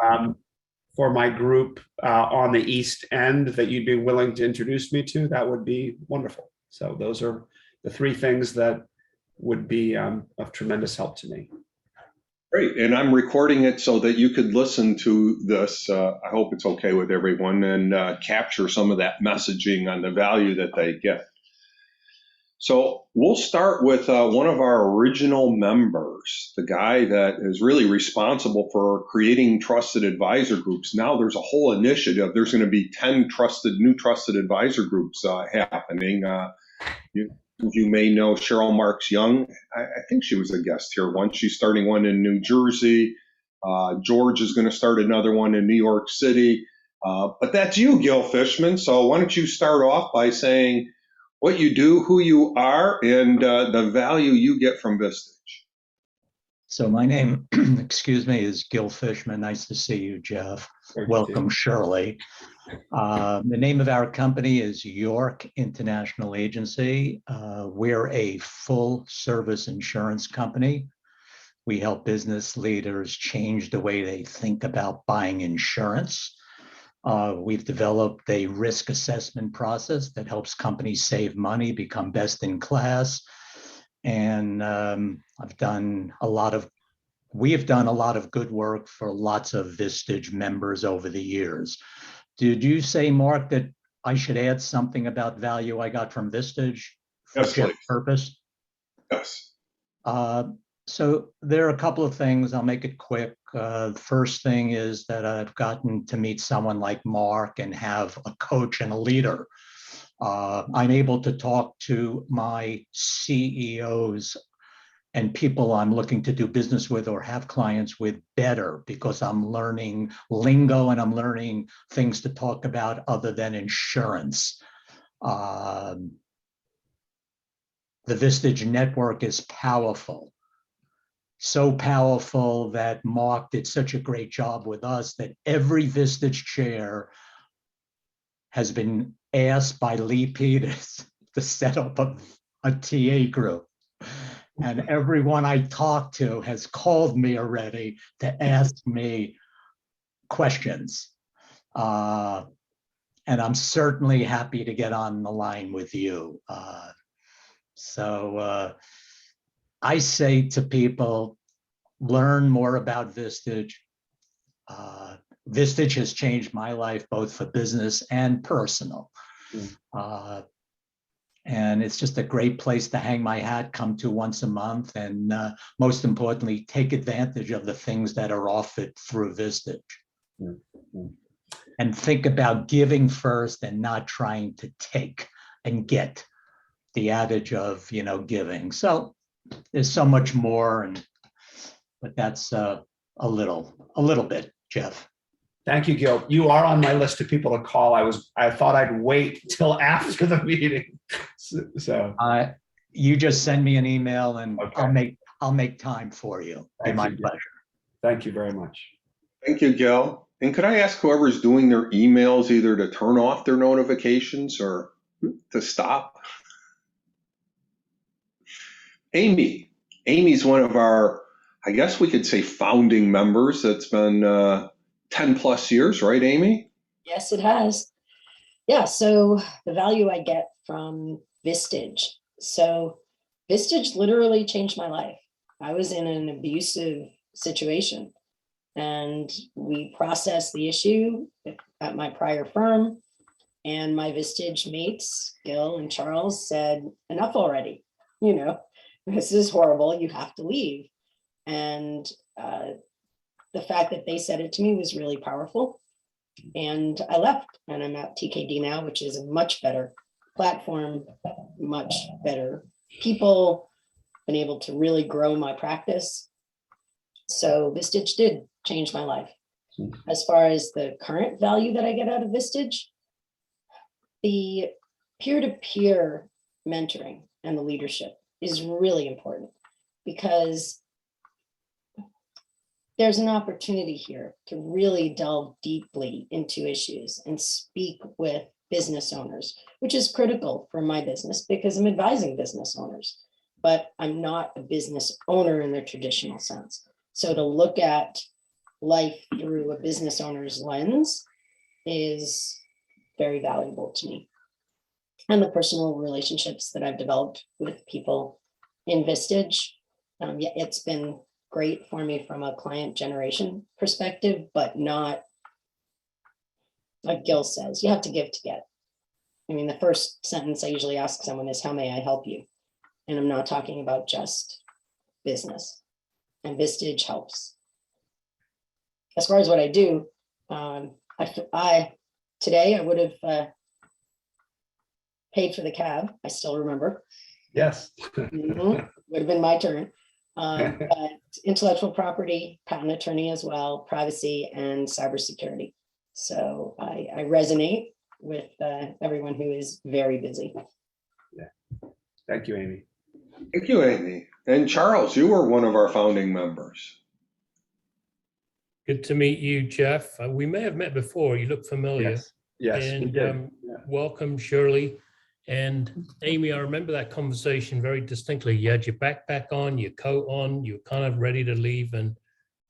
um, for my group on the East End that you'd be willing to introduce me to, that would be wonderful. So those are the three things that would be of tremendous help to me. Great, and I'm recording it so that you could listen to this. I hope it's okay with everyone, and capture some of that messaging on the value that they get. So we'll start with one of our original members, the guy that is really responsible for creating trusted advisor groups. Now there's a whole initiative. There's going to be 10 new trusted advisor groups happening. You may know Cheryl Marks Young. I think she was a guest here once. She's starting one in New Jersey. George is going to start another one in New York City. But that's you, Gil Fishman. So why don't you start off by saying what you do, who you are, and the value you get from Vistage. So my name, excuse me, is Gil Fishman. Nice to see you, Jeff. Welcome, Shirley. The name of our company is York International Agency. We're a full service insurance company. We help business leaders change the way they think about buying insurance. We've developed a risk assessment process that helps companies save money, become best in class. And we have done a lot of good work for lots of Vistage members over the years. Did you say, Mark, that I should add something about value I got from Vistage for Jeff's purpose? Yes. So there are a couple of things. I'll make it quick. The first thing is that I've gotten to meet someone like Mark and have a coach and a leader. I'm able to talk to my CEOs and people I'm looking to do business with or have clients with better because I'm learning lingo and I'm learning things to talk about other than insurance. The Vistage network is powerful. So powerful that Mark did such a great job with us that every Vistage chair has been asked by Lee Peters to set up a TA group. And everyone I talked to has called me already to ask me questions. And I'm certainly happy to get on the line with you. I say to people, learn more about Vistage. Vistage has changed my life, both for business and personal. And it's just a great place to hang my hat, come to once a month, and most importantly, take advantage of the things that are offered through Vistage. And think about giving first and not trying to take and get, the adage of, giving. So there's so much more, but that's a little bit, Jeff. Thank you, Gil. You are on my list of people to call. I thought I'd wait till after the meeting. So you just send me an email and okay. I'll make time for you. It's my pleasure. Thank you very much. Thank you, Gil. And could I ask whoever's doing their emails either to turn off their notifications or to stop? Amy's one of our, I guess we could say, founding members. That's been 10 plus years, right, Amy? Yes, it has. Yeah, so the value I get from Vistage. So Vistage literally changed my life. I was in an abusive situation and we processed the issue at my prior firm, and my Vistage mates, Gil and Charles, said, enough already, this is horrible, you have to leave. And the fact that they said it to me was really powerful. And I left, and I'm at TKD now, which is a much better platform, much better people, been able to really grow my practice. So Vistage did change my life. As far as the current value that I get out of Vistage, the peer-to-peer mentoring and the leadership is really important, because there's an opportunity here to really delve deeply into issues and speak with business owners, which is critical for my business because I'm advising business owners, but I'm not a business owner in the traditional sense. So to look at life through a business owner's lens is very valuable to me. And the personal relationships that I've developed with people in Vistage. Yeah, it's been great for me from a client generation perspective, but not, like Gil says, you have to give to get. I mean, the first sentence I usually ask someone is, how may I help you? And I'm not talking about just business. And Vistage helps. As far as what I do, today I would have paid for the cab. I still remember. Yes. Would have been my turn. But intellectual property, patent attorney as well, privacy, and cybersecurity. So I resonate with everyone who is very busy. Yeah. Thank you, Amy. Thank you, Amy. And Charles, you were one of our founding members. Good to meet you, Jeff. We may have met before. You look familiar. Yes. Yes. we And did. welcome, Shirley. And Amy, I remember that conversation very distinctly. You had your backpack on, your coat on, you were kind of ready to leave. And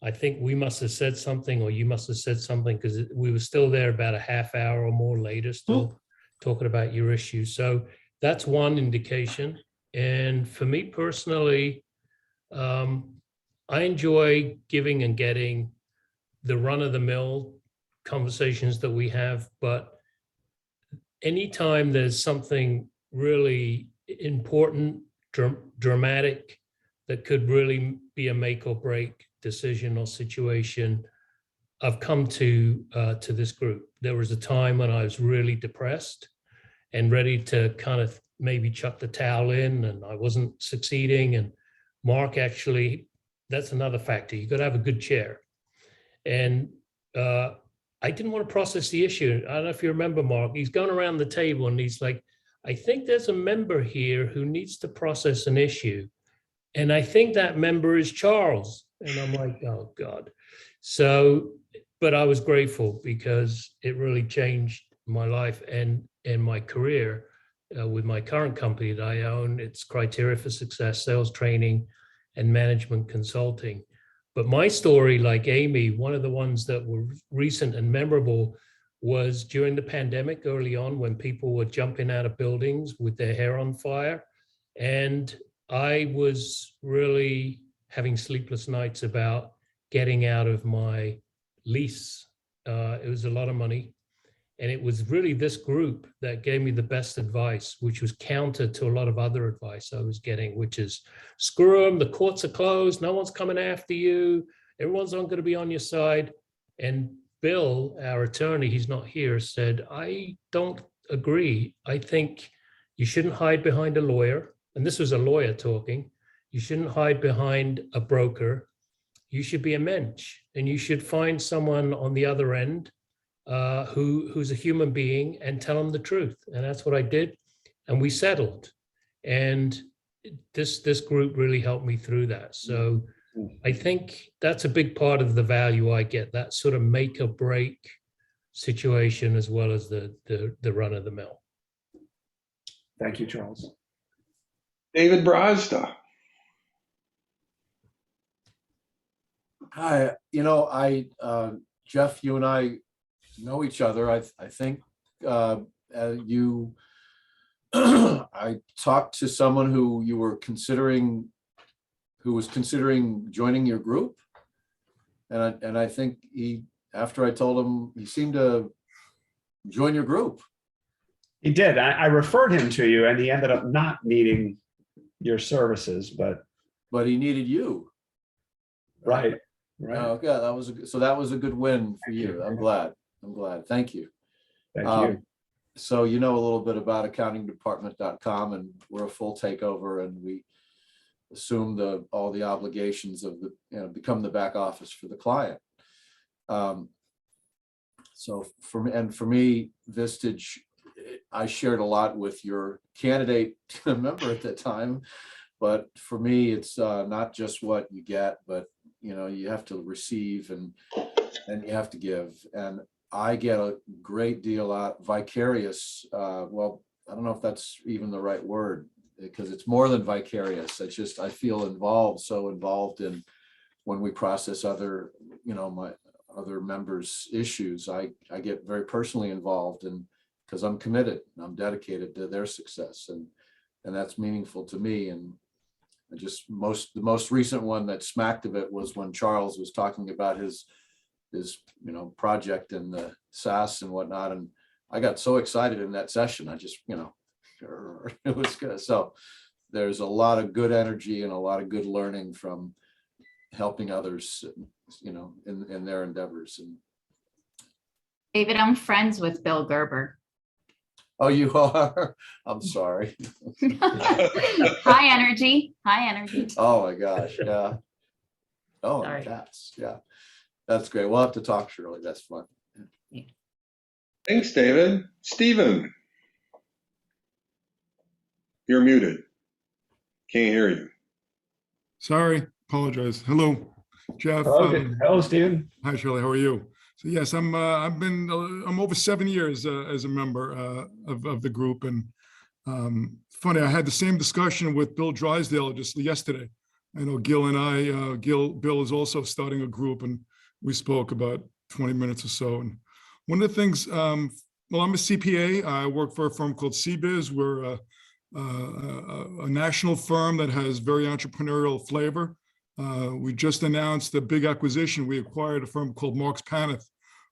I think we must have said something, or you must have said something, because we were still there about a half hour or more later, still talking about your issue. So that's one indication. And for me personally, I enjoy giving and getting the run-of-the-mill conversations that we have, but anytime there's something really important, dramatic, that could really be a make or break decision or situation, I've come to this group. There was a time when I was really depressed and ready to kind of maybe chuck the towel in, and I wasn't succeeding. And Mark, actually, that's another factor. You got to have a good chair. And I didn't want to process the issue. I don't know if you remember, Mark, he's going around the table and he's like, I think there's a member here who needs to process an issue. And I think that member is Charles. And I'm like, oh God. So, but I was grateful because it really changed my life and my career with my current company that I own. It's Criteria for Success, Sales Training and Management Consulting. But my story, like Amy, one of the ones that were recent and memorable was during the pandemic early on, when people were jumping out of buildings with their hair on fire. And I was really having sleepless nights about getting out of my lease. It was a lot of money. And it was really this group that gave me the best advice, which was counter to a lot of other advice I was getting, which is screw them, the courts are closed, no one's coming after you, everyone's not going to be on your side. And Bill, our attorney, he's not here, said, I don't agree. I think you shouldn't hide behind a lawyer. And this was a lawyer talking. You shouldn't hide behind a broker. You should be a mensch, and you should find someone on the other end who's a human being and tell them the truth. And that's what I did. And we settled. And this group really helped me through that. So I think that's a big part of the value I get, that sort of make or break situation, as well as the run of the mill. Thank you, Charles. David Brazda. Hi, Jeff, you and I know each other. I think you, I talked to someone who you were considering, who was considering joining your group. And I think after I told him, he seemed to join your group. He did. I referred him to you, and he ended up not needing your services, but He needed you. right. Okay, that was a good win for you. I'm glad. Thank you. Thank you. So you know a little bit about accountingdepartment.com, and we're a full takeover, and we assume all the obligations of become the back office for the client. So for me, Vistage, I shared a lot with your candidate member at the time, but for me, it's not just what you get, but you have to receive and you have to give. And I get a great deal out vicarious. Well, I don't know if that's even the right word, because it's more than vicarious. It's just, I feel so involved in when we process other, my other members' issues, I get very personally involved, and because I'm committed, I'm dedicated to their success, and that's meaningful to me. And the most recent one that smacked of it was when Charles was talking about his project and the SaaS and whatnot, and I got so excited in that session. I just it was good. So there's a lot of good energy and a lot of good learning from helping others, in their endeavors. And David, I'm friends with Bill Gerber. oh, you are? I'm sorry. High energy, high energy. Oh my gosh, yeah. Oh, Sorry. and cats, yeah. That's great. We'll have to talk, Shirley. That's fun. Thanks, David. Stephen. You're muted. Can't hear you. Sorry, apologize. Hello, Jeff. Hello, Stephen. Hi, Shirley. How are you? So yes, I'm over 7 years as a member of the group, and funny, I had the same discussion with Bill Drysdale just yesterday. I know Bill is also starting a group, and we spoke about 20 minutes or so. And one of the things, I'm a CPA. I work for a firm called CBiz. We're a national firm that has very entrepreneurial flavor. We just announced a big acquisition. We acquired a firm called Marks Paneth,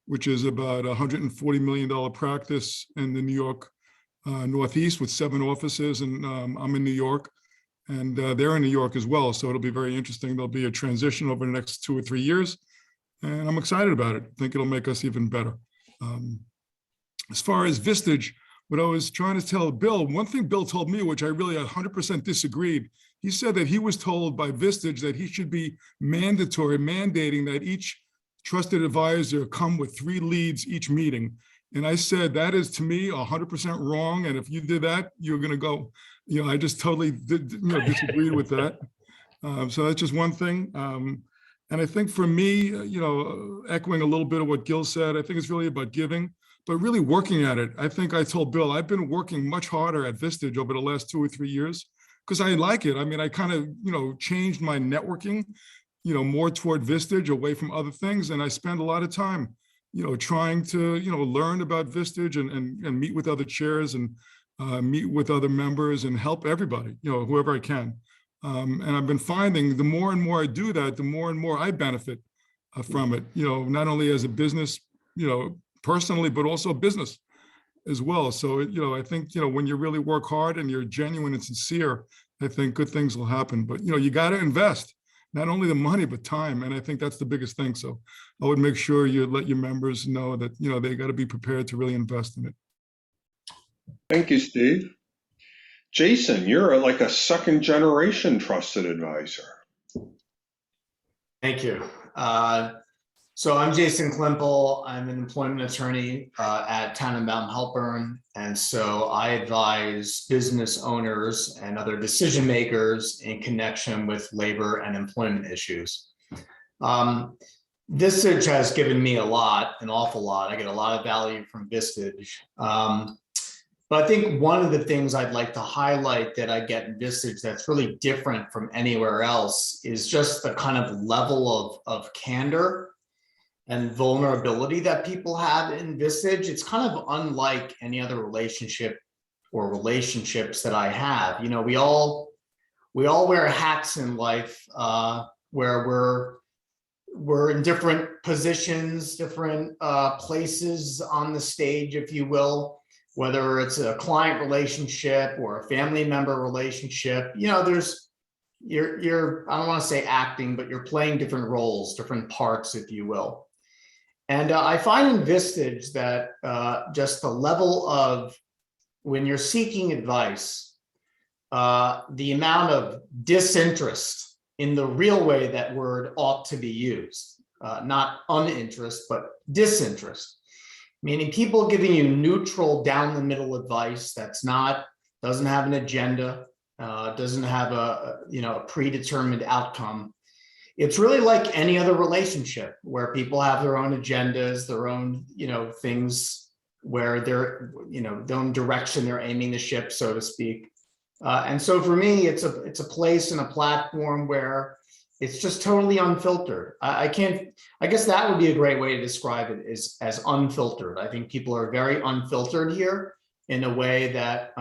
which is about $140 million practice in the New York Northeast with 7 offices. And I'm in New York, and they're in New York as well. So it'll be very interesting. There'll be a transition over the next 2 or 3 years. And I'm excited about it. I think it'll make us even better. As far as Vistage, what I was trying to tell Bill, one thing Bill told me, which I really 100% disagreed, he said that he was told by Vistage that he should be mandating that each trusted advisor come with 3 leads each meeting. And I said, that is to me 100% wrong. And if you did that, you're going to go, I just totally disagreed with that. So that's just one thing. And I think for me, echoing a little bit of what Gil said, I think it's really about giving, but really working at it. I think I told Bill, I've been working much harder at Vistage over the last 2 or 3 years because I like it. I mean, I kind of, changed my networking, more toward Vistage away from other things. And I spend a lot of time, trying to, learn about Vistage and meet with other chairs and meet with other members and help everybody, whoever I can. And I've been finding the more and more I do that, the more and more I benefit from it, not only as a business, personally, but also business as well. So, I think, when you really work hard and you're genuine and sincere, I think good things will happen. But, you got to invest not only the money, but time. And I think that's the biggest thing. So I would make sure you let your members know that, they got to be prepared to really invest in it. Thank you, Steve. Jason, you're like a 2nd generation trusted advisor. Thank you. So I'm Jason Klimple. I'm an employment attorney at Town and Mountain Halpern. And so I advise business owners and other decision makers in connection with labor and employment issues. Vistage has given me an awful lot. I get a lot of value from Vistage. But I think one of the things I'd like to highlight that I get in Vistage that's really different from anywhere else is just the kind of level of candor and vulnerability that people have in Vistage. It's kind of unlike any other relationship or relationships that I have. We all wear hats in life where we're in different positions, different places on the stage, if you will. Whether it's a client relationship or a family member relationship, there's you're I don't want to say acting, but you're playing different roles, different parts, if you will. And I find in Vistage that just the level of when you're seeking advice, the amount of disinterest in the real way that word ought to be used, not uninterest, but disinterest. Meaning people giving you neutral down the middle advice doesn't have an agenda, doesn't have a predetermined outcome. It's really like any other relationship where people have their own agendas, their own things where they're their own direction they're aiming the ship, so to speak. And so for me, it's a place and a platform where it's just totally unfiltered. I can't, I guess that would be a great way to describe it, is as unfiltered. I think people are very unfiltered here in a way that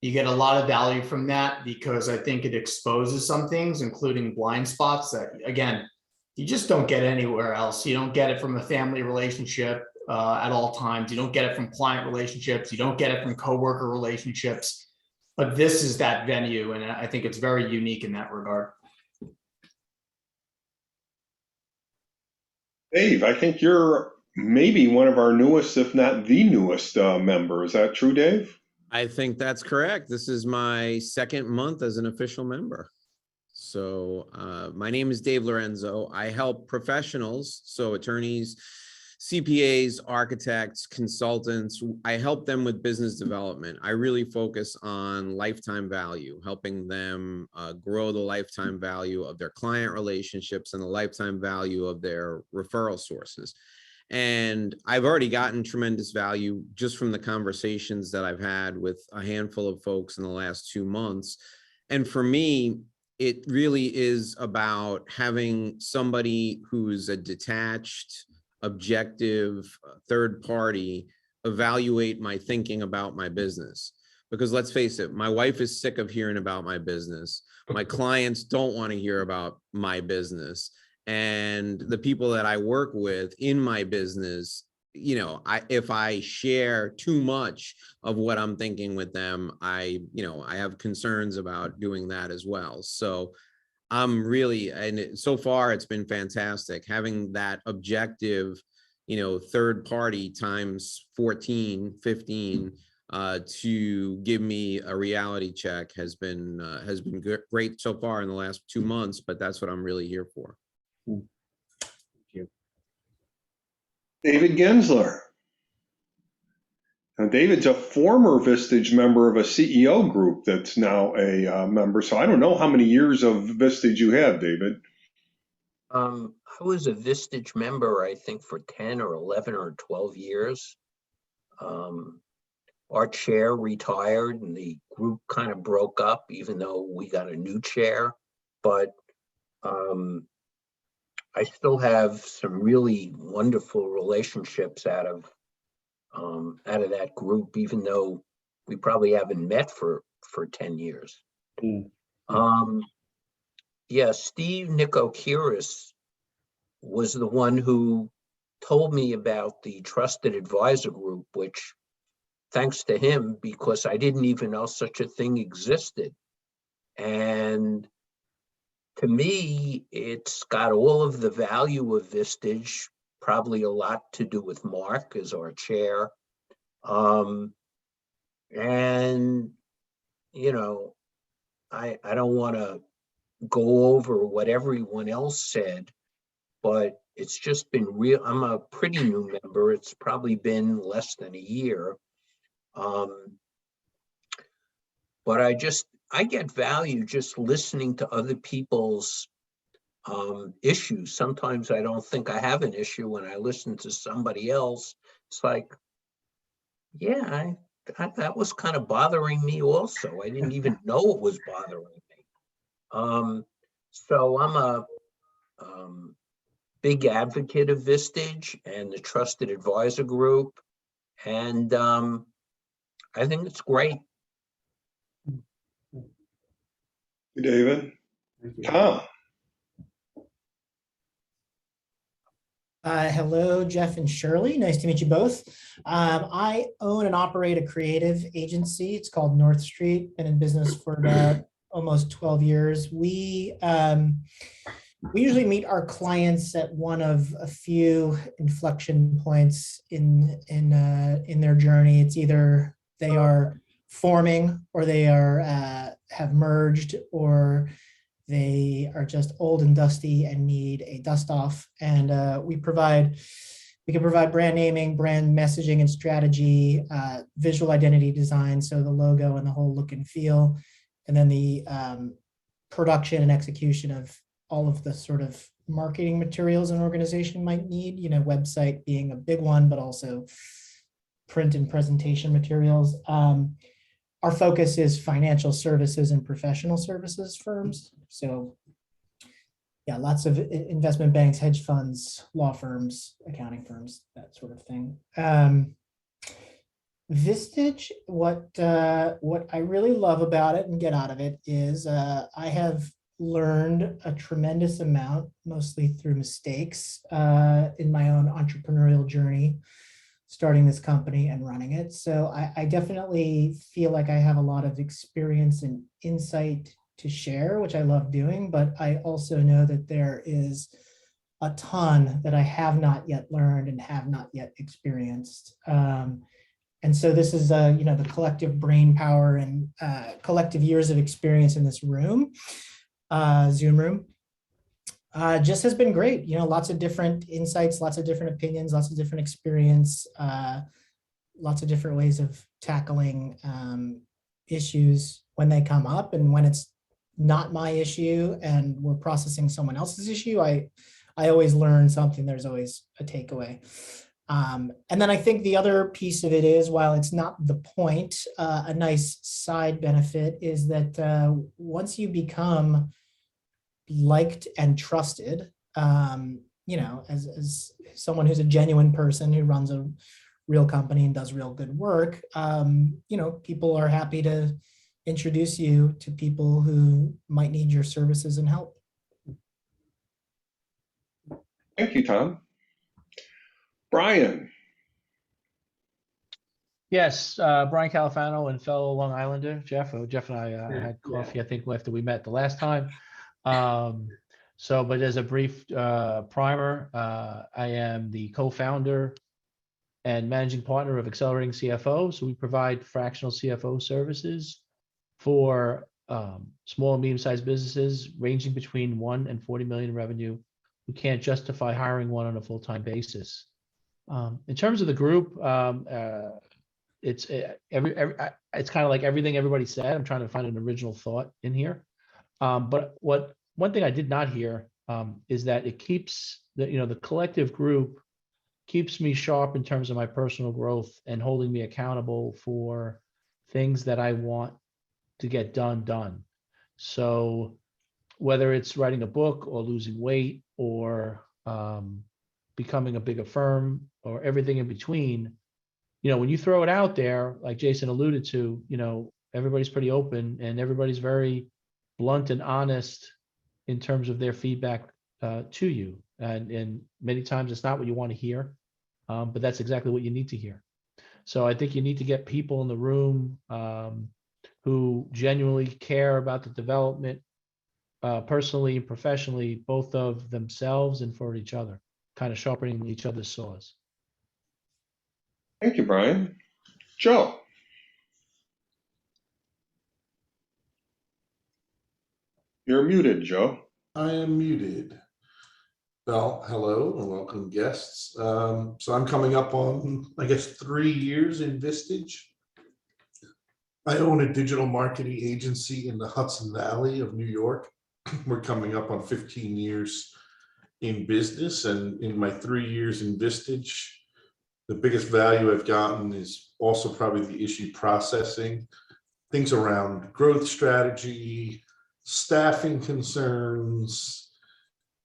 you get a lot of value from that, because I think it exposes some things, including blind spots that, again, you just don't get anywhere else. You don't get it from a family relationship at all times. You don't get it from client relationships. You don't get it from coworker relationships. But this is that venue, and I think it's very unique in that regard. Dave, I think you're maybe one of our newest, if not the newest member. Is that true, Dave? I think that's correct. This is my second month as an official member. So my name is Dave Lorenzo. I help professionals, so attorneys, CPAs, architects, consultants. I help them with business development. I really focus on lifetime value, helping them grow the lifetime value of their client relationships and the lifetime value of their referral sources. And I've already gotten tremendous value just from the conversations that I've had with a handful of folks in the last 2 months. And for me, it really is about having somebody who's a detached, objective, third party evaluate my thinking about my business. Because let's face it, my wife is sick of hearing about my business. My clients don't want to hear about my business. And the people that I work with in my business, you know, if I share too much of what I'm thinking with them, I have concerns about doing that as well. So I'm really, and so far it's been fantastic having that objective, third party times 14, 15 to give me a reality check has been great so far in the last 2 months, but that's what I'm really here for. Thank you. David Gensler. Now, David's a former Vistage member of a CEO group that's now a member. So I don't know how many years of Vistage you have, David. I was a Vistage member, I think, for 10 or 11 or 12 years. Our chair retired and the group kind of broke up, even though we got a new chair. But I still have some really wonderful relationships out of that group, even though we probably haven't met for 10 years. Yeah, Steve Nikokiris was the one who told me about the Trusted Advisor Group, which thanks to him, because I didn't even know such a thing existed. And to me, it's got all of the value of Vistage, probably a lot to do with Mark as our chair. And, I don't want to go over what everyone else said, but it's just been real. I'm a pretty new member. It's probably been less than a year. But I get value just listening to other people's issues. Sometimes I don't think I have an issue when I listen to somebody else. It's like, yeah, that was kind of bothering me also. I didn't even know it was bothering me. So I'm a big advocate of Vistage and the Trusted Advisor Group. And I think it's great. David. Tom. Hello, Jeff and Shirley. Nice to meet you both. I own and operate a creative agency. It's called North Street. Been in business for about almost 12 years. We usually meet our clients at one of a few inflection points in their journey. It's either they are forming, or they are have merged, or they are just old and dusty and need a dust off. And we can provide brand naming, brand messaging and strategy, visual identity design, so the logo and the whole look and feel, and then the production and execution of all of the sort of marketing materials an organization might need, website being a big one, but also print and presentation materials. Our focus is financial services and professional services firms. So yeah, lots of investment banks, hedge funds, law firms, accounting firms, that sort of thing. Vistage, what I really love about it and get out of it is I have learned a tremendous amount, mostly through mistakes in my own entrepreneurial journey, starting this company and running it. So I definitely feel like I have a lot of experience and insight to share, which I love doing, but I also know that there is a ton that I have not yet learned and have not yet experienced. And so this is, the collective brain power and collective years of experience in this room, Zoom room, just has been great. Lots of different insights, lots of different opinions, lots of different experience, lots of different ways of tackling issues when they come up, and when it's not my issue and we're processing someone else's issue, I always learn something. There's always a takeaway. And then I think the other piece of it is, while it's not the point, a nice side benefit is that once you become liked and trusted, as someone who's a genuine person who runs a real company and does real good work, people are happy to introduce you to people who might need your services and help. Thank you, Tom. Brian. Yes, Brian Califano and fellow Long Islander, Jeff. Jeff and I had coffee, I think, after we met the last time. But as a brief primer, I am the co-founder and managing partner of Accelerating CFO. So we provide fractional CFO services for small and medium-sized businesses ranging between 1 and 40 million in revenue who can't justify hiring one on a full-time basis. In terms of the group, it's kind of like everything everybody said. I'm trying to find an original thought in here. But one thing I did not hear is that it keeps the collective group keeps me sharp in terms of my personal growth and holding me accountable for things that I want to get done. So whether it's writing a book or losing weight or becoming a bigger firm or everything in between, when you throw it out there, like Jason alluded to, everybody's pretty open and everybody's very blunt and honest in terms of their feedback to you. And many times it's not what you want to hear, but that's exactly what you need to hear. So I think you need to get people in the room who genuinely care about the development personally and professionally, both of themselves and for each other, kind of sharpening each other's saws. Thank you, Brian. Joe. You're muted, Joe. I am muted. Well, hello and welcome guests. So I'm coming up on, I guess, 3 years in Vistage. I own a digital marketing agency in the Hudson Valley of New York. We're coming up on 15 years in business, and in my 3 years in Vistage, the biggest value I've gotten is also probably the issue processing, things around growth strategy, staffing concerns,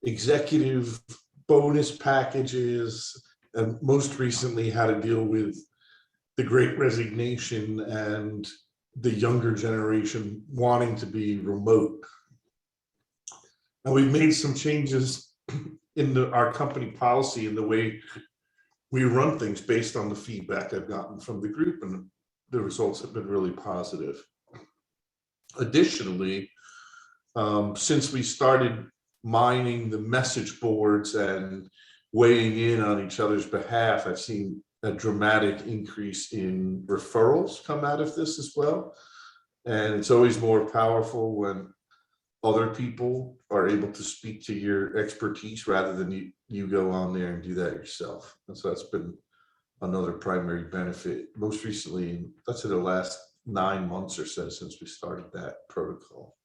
executive bonus packages, and most recently how to deal with the Great Resignation and the younger generation wanting to be remote. Now, we've made some changes in our company policy and the way we run things based on the feedback I've gotten from the group, and the results have been really positive. Additionally, since we started mining the message boards and weighing in on each other's behalf, I've seen a dramatic increase in referrals come out of this as well. And it's always more powerful when other people are able to speak to your expertise rather than you go on there and do that yourself. And so that's been another primary benefit. Most recently, that's in the last 9 months or so since we started that protocol.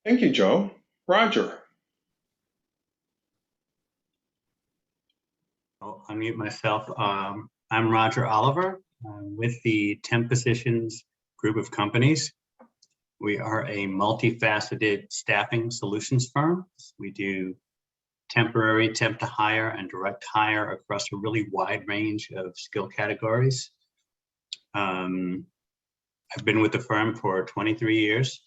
Thank you, Joe. Roger. I'll unmute myself. I'm Roger Oliver with the 10 Positions group of companies. We are a multifaceted staffing solutions firm. We do temporary, temp to hire, and direct hire across a really wide range of skill categories. I've been with the firm for 23 years.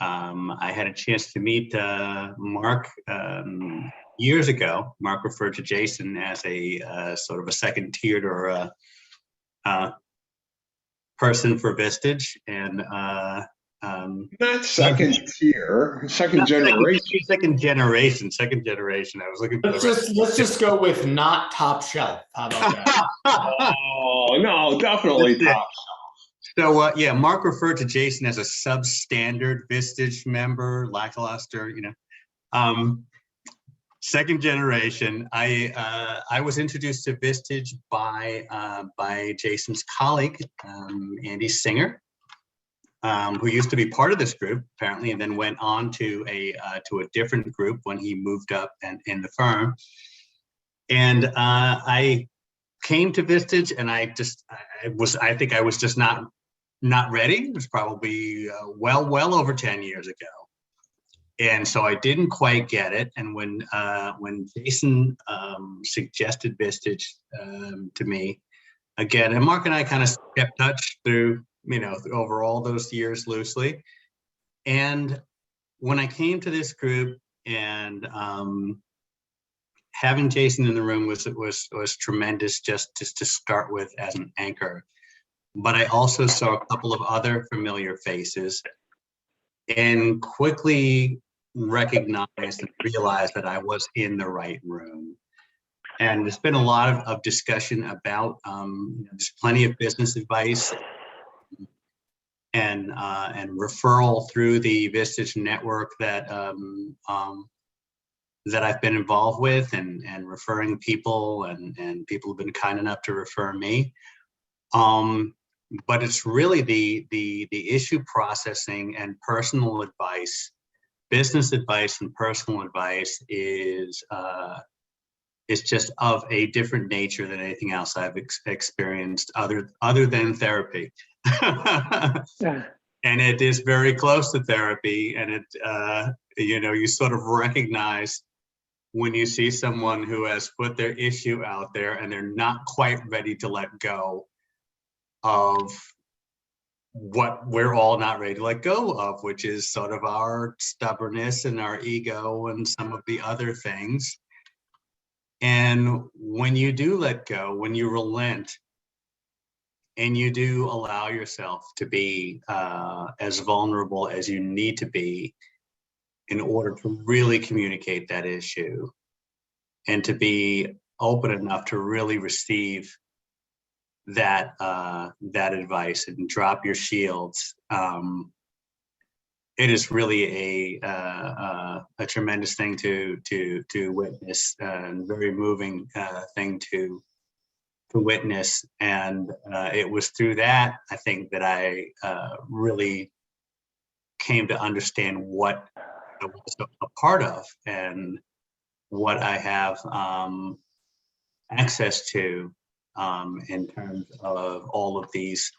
I had a chance to meet Mark years ago. Mark referred to Jason as a sort of a second tiered or a person for Vistage, and Not second tier, second generation. Second generation. I was looking for Let's just go with not top shelf. How about that? Oh no, definitely top. So yeah, Mark referred to Jason as a substandard Vistage member, lackluster, second generation. I was introduced to Vistage by Jason's colleague, Andy Singer, who used to be part of this group apparently, and then went on to a different group when he moved up and in the firm. And I came to Vistage, and I think I was just not ready. It was probably well over 10 years ago. And so I didn't quite get it. And when Jason suggested Vistage to me again, and Mark and I kind of kept touch through, over all those years loosely. And when I came to this group, and having Jason in the room was tremendous, just to start with as an anchor. But I also saw a couple of other familiar faces, and quickly recognized and realized that I was in the right room. And there's been a lot of discussion about, there's plenty of business advice and referral through the Vistage network that I've been involved with, and referring people, and people have been kind enough to refer me. But it's really the issue processing and personal advice, business advice and personal advice is just of a different nature than anything else I've experienced other than therapy. And it is very close to therapy, and it you sort of recognize when you see someone who has put their issue out there and they're not quite ready to let go of what we're all not ready to let go of, which is sort of our stubbornness and our ego and some of the other things. And when you do let go, when you relent, and you do allow yourself to be as vulnerable as you need to be in order to really communicate that issue, and to be open enough to really receive that advice and drop your shields, it is really a tremendous thing to witness, and very moving thing to witness. And it was through that, I think, that I really came to understand what I was a part of, and what I have access to in terms of all of these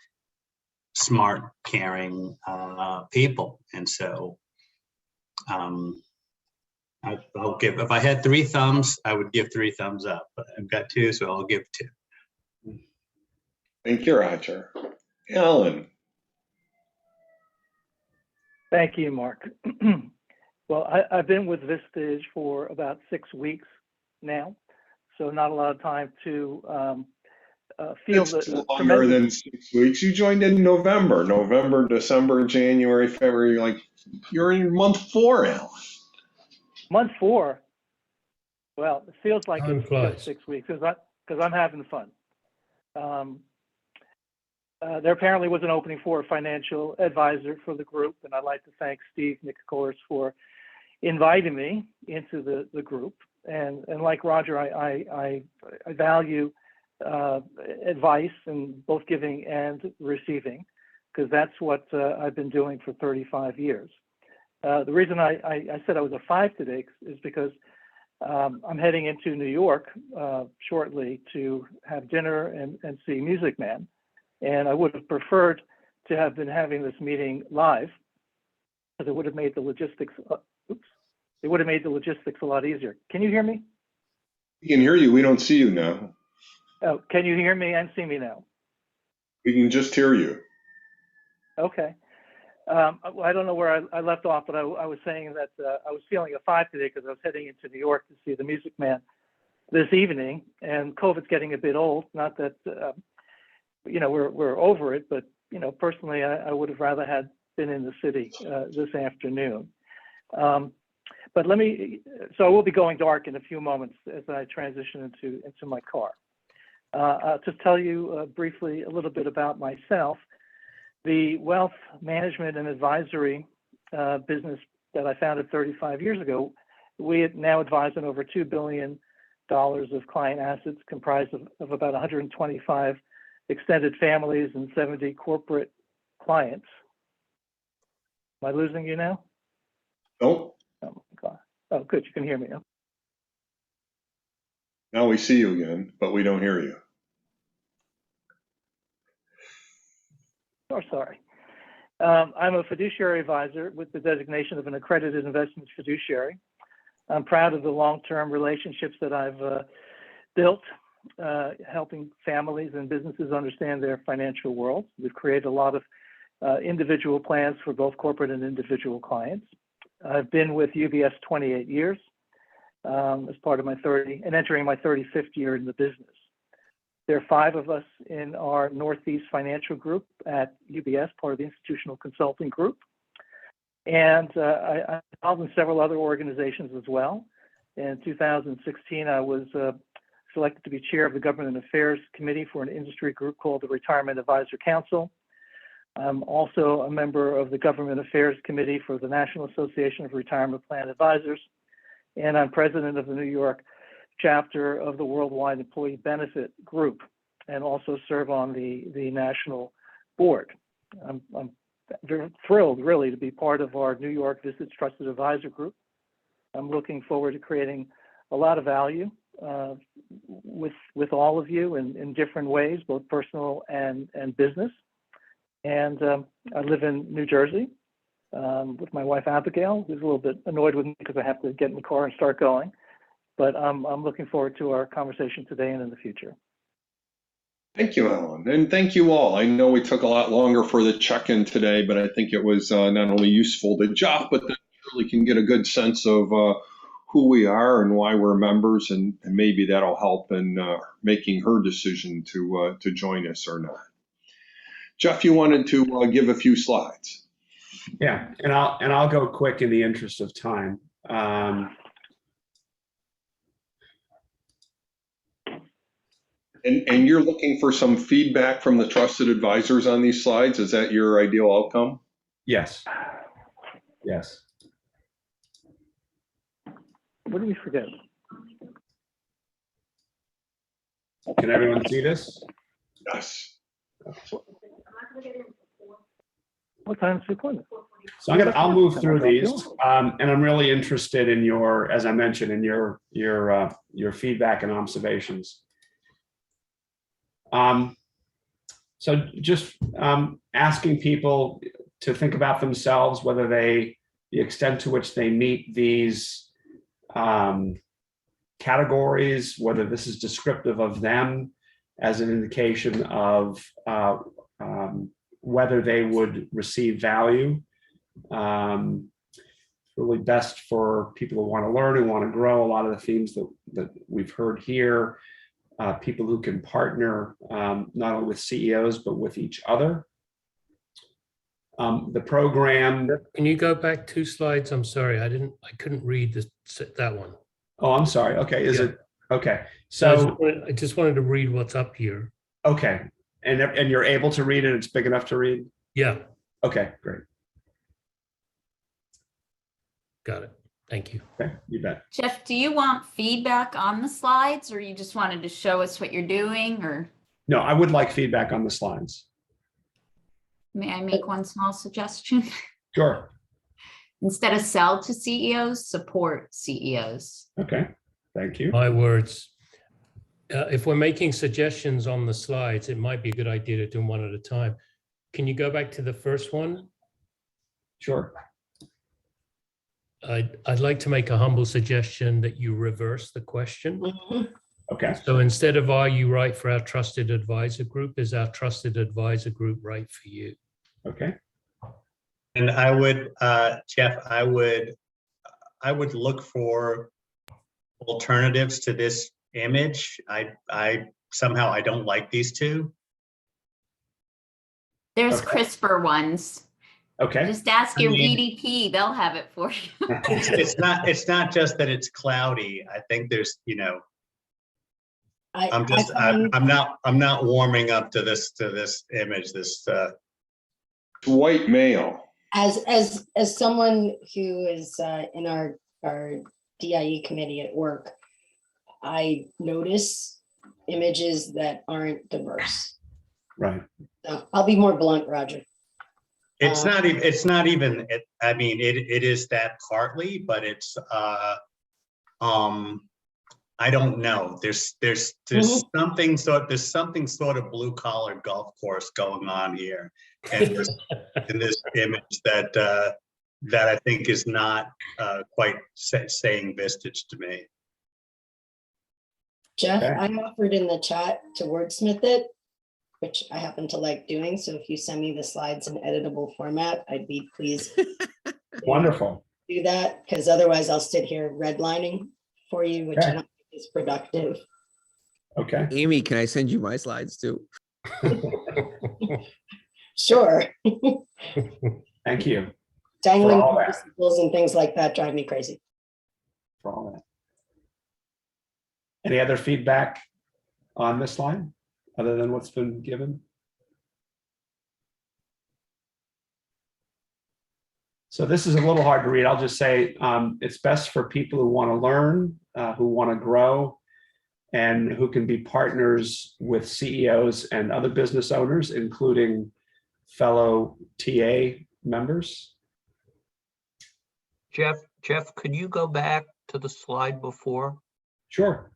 smart, caring people. And so I'll give, if I had 3 thumbs, I would give 3 thumbs up, but I've got 2, so I'll give 2. Thank you, Roger. Alan. Thank you, Mark. Well, I've been with Vistage for about 6 weeks now, so not a lot of time to feel It's the longer tremendous... than 6 weeks. You joined in November, December, January, February. Like, you're in month 4, Alan. Month 4. Well, it feels like Time it's flies. just 6 weeks because I'm having fun. There apparently was an opening for a financial advisor for the group, and I'd like to thank Steve Nicolas for inviting me into the group. And like Roger, I value advice, and both giving and receiving, because that's what I've been doing for 35 years. The reason I said I was a 5 today is because I'm heading into New York shortly to have dinner and see Music Man. And I would have preferred to have been having this meeting live, because it would have made the logistics, it would have made the logistics a lot easier. Can you hear me? We can hear you. We don't see you now. Oh, can you hear me and see me now? We can just hear you. Okay. I don't know where I left off, but I was saying that I was feeling a 5 today because I was heading into New York to see the Music Man this evening, and COVID's getting a bit old. Not that we're over it, but personally, I would have rather had been in the city this afternoon. But so I will be going dark in a few moments as I transition into my car. I'll just tell you briefly a little bit about myself. The wealth management and advisory business that I founded 35 years ago, we now advise on over $2 billion of client assets comprised of about 125 extended families and 70 corporate clients. Am I losing you now? Nope. Oh, my God. Oh, good. You can hear me. Huh? Now we see you again, but we don't hear you. Oh, sorry. I'm a fiduciary advisor with the designation of an accredited investment fiduciary. I'm proud of the long-term relationships that I've built, helping families and businesses understand their financial world. We've created a lot of individual plans for both corporate and individual clients. I've been with UBS 28 years as part of my entering my 35th year in the business. There are 5 of us in our Northeast Financial Group at UBS, part of the Institutional Consulting Group. And I'm involved in several other organizations as well. In 2016, I was selected to be chair of the Government Affairs Committee for an industry group called the Retirement Advisor Council. I'm also a member of the Government Affairs Committee for the National Association of Retirement Plan Advisors. And I'm president of the New York chapter of the Worldwide Employee Benefit Group, and also serve on the national board. I'm very thrilled, really, to be part of our New York Vistage Trusted Advisor Group. I'm looking forward to creating a lot of value with all of you in different ways, both personal and business. And I live in New Jersey with my wife Abigail, who's a little bit annoyed with me because I have to get in the car and start going. But I'm looking forward to our conversation today and in the future. Thank you, Alan, and thank you all. I know we took a lot longer for the check-in today, but I think it was not only useful to Jeff, but that really can get a good sense of who we are and why we're members, and maybe that'll help in making her decision to join us or not. Jeff, you wanted to give a few slides. Yeah, and I'll go quick in the interest of time. And you're looking for some feedback from the trusted advisors on these slides? Is that your ideal outcome? Yes. Yes. What did we forget? Can everyone see this? Yes. What time is the appointment? So I'll move through these, and I'm really interested in your, as I mentioned, in your feedback and observations. So just asking people to think about themselves, whether the extent to which they meet these categories, whether this is descriptive of them as an indication of whether they would receive value. Really best for people who want to learn and want to grow. A lot of the themes that we've heard here. People who can partner not only with CEOs, but with each other. The program. Can you go back 2 slides? I'm sorry, I couldn't read that one. Oh, I'm sorry. Okay, is it? Okay, so I just wanted to read what's up here. Okay, and you're able to read it? It's big enough to read? Yeah. Okay, great. Got it. Thank you. Okay, you bet. Jeff, do you want feedback on the slides, or you just wanted to show us what you're doing, or? No, I would like feedback on the slides. May I make one small suggestion? Sure. Instead of sell to CEOs, support CEOs. Okay, thank you. My words. If we're making suggestions on the slides, it might be a good idea to do them one at a time. can you go back to the first one? Sure. I'd like to make a humble suggestion that you reverse the question. Okay. So instead of are you right for our trusted advisor group, is our trusted advisor group right for you? Okay. And I would, Jeff, I would look for alternatives to this image. I somehow I don't like these two. There's Okay. crisper ones. Okay. Just ask I your mean- VDP, they'll have it for you. It's not just that it's cloudy. I think there's, you know, I'm not warming up to this image, this White male. As someone who is in our DIE committee at work, I notice images that aren't diverse. Right. So I'll be more blunt, Roger. it's not even, I mean, it is that partly, but it's I don't know. There's something sort of blue collar golf course going on here, and in this image that I think is not quite saying Vistage to me. Jeff, Okay. I offered in the chat to wordsmith it, which I happen to like doing. So if you send me the slides in editable format, I'd be pleased to Wonderful. do that, because otherwise I'll sit here redlining for you, which I don't think is productive. Okay. Amy, can I send you my slides too? Sure. Thank you Dangling For all that. participles and things like that drive me crazy. for all that. Any other feedback on this slide other than what's been given? So this is a little hard to read. I'll just say it's best for people who want to learn, who want to grow, and who can be partners with CEOs and other business owners, including fellow TA members. Jeff, could you go back to the slide before? Sure.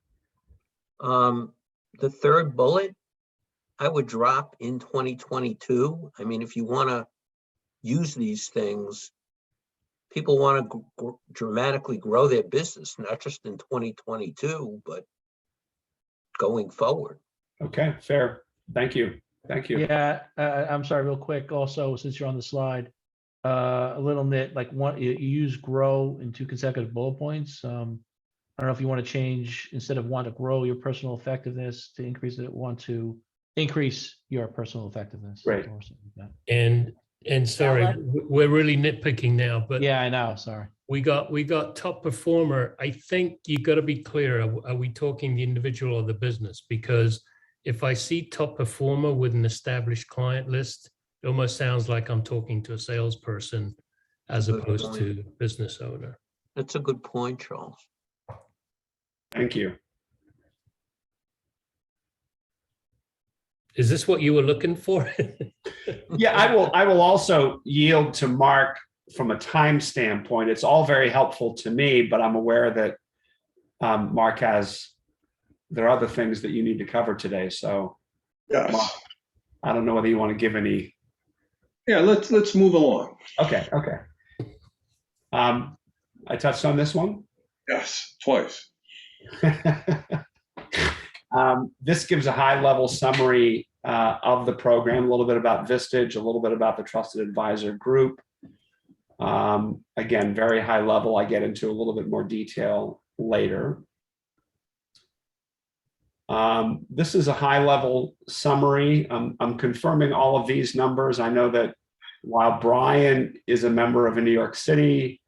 The third bullet, I would drop in 2022. I mean, if you want to use these things, people want to dramatically grow their business, not just in 2022, but going forward. Okay, fair. Thank you. Thank you. Yeah, I'm sorry, real quick, also, since you're on the slide, a little nit, like you use grow in 2 consecutive bullet points. I don't know if you want to change, instead of want to grow your personal effectiveness to increase it, want to increase your personal effectiveness. Right. Or something like that. And sorry, we're really nitpicking now, but Yeah, I know, sorry. we got top performer. I think you got to be clear. Are we talking the individual or the business? Because if I see top performer with an established client list, it almost sounds like I'm talking to a salesperson as Good opposed point. to business owner. That's a good point, Charles. Thank you. Is this what you were looking for? Yeah, I will also yield to Mark from a time standpoint. It's all very helpful to me, but I'm aware that Mark there are other things that you need to cover today. So Yes. Mark, I don't know whether you want to give any. Yeah, let's move along. Okay. I touched on this one. Yes, twice. This gives a high-level summary of the program, a little bit about Vistage, a little bit about the Trusted Advisor Group. Again, very high level. I get into a little bit more detail later. This is a high-level summary. I'm confirming all of these numbers. I know that while Brian is a member of a New York City,